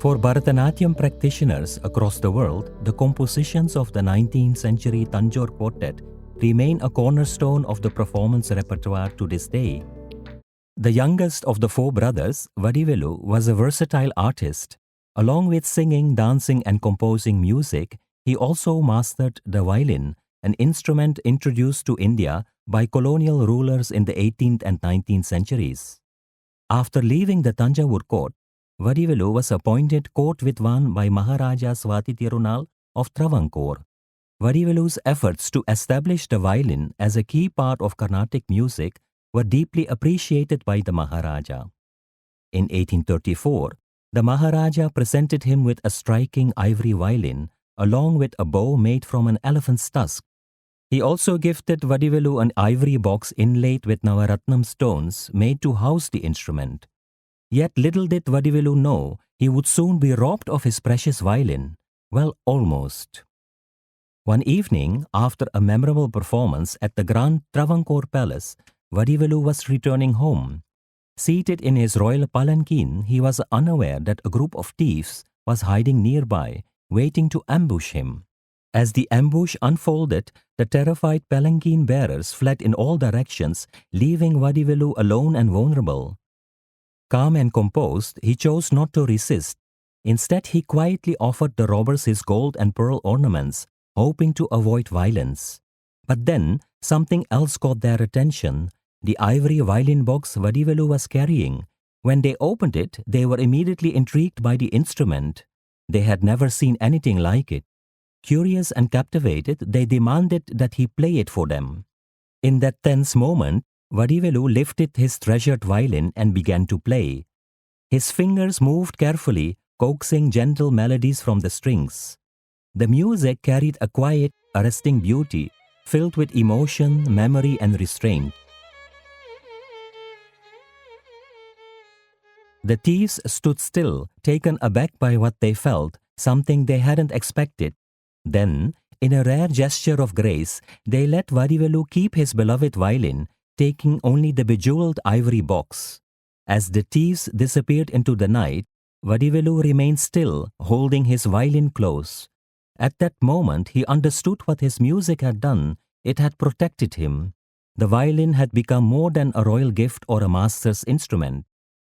For Bharatanatyam practitioners across the world, the compositions of the 19th century Tanjore Quartet remain a cornerstone of the performance repertoire to this day. The youngest of the four brothers, Vadivelu, was a versatile artist. Along with singing, dancing and composing music, he also mastered the violin, an instrument introduced to India by colonial rulers in the 18th and 19th centuries. After leaving the Tanjore court, Vadivelu was appointed court Vidwan by Maharajah Swati Tirunal of Travancore. Vadivelu's efforts to establish the violin as a key part of Carnatic music were deeply appreciated by the Maharaja. In 1834, the Maharaja presented him with a striking ivory violin along with a bow made from an elephant's tusk. He also gifted Vadivelu an ivory box inlaid with Navaratnam stones made to house the instrument. Yet little did Vadivelu know he would soon be robbed of his precious violin. Well, almost. One evening, after a memorable performance at the Grand Travancore Palace, Vadivelu was returning home. Seated in his royal palanquin, he was unaware that a group of thieves was hiding nearby, waiting to ambush him. As the ambush unfolded, the terrified palanquin bearers fled in all directions, leaving Vadivelu alone and vulnerable. Calm and composed, he chose not to resist. Instead, he quietly offered the robbers his gold and pearl ornaments, hoping to avoid violence. But then, something else caught their attention: the ivory violin box Vadivelu was carrying. When they opened it, they were immediately intrigued by the instrument. They had never seen anything like it. Curious and captivated, they demanded that he play it for them. In that tense moment, Vadivelu lifted his treasured violin and began to play. His fingers moved carefully, coaxing gentle melodies from the strings. The music carried a quiet, arresting beauty, filled with emotion, memory and restraint. The thieves stood still, taken aback by what they felt, something they hadn't expected. Then, in a rare gesture of grace, they let Vadivelu keep his beloved violin, taking only the bejeweled ivory box. As the thieves disappeared into the night, Vadivelu remained still, holding his violin close. At that moment, he understood what his music had done. It had protected him. The violin had become more than a royal gift or a master's instrument.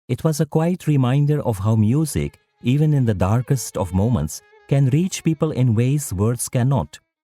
It was a quiet reminder of how music, even in the darkest of moments, can reach people in ways words cannot.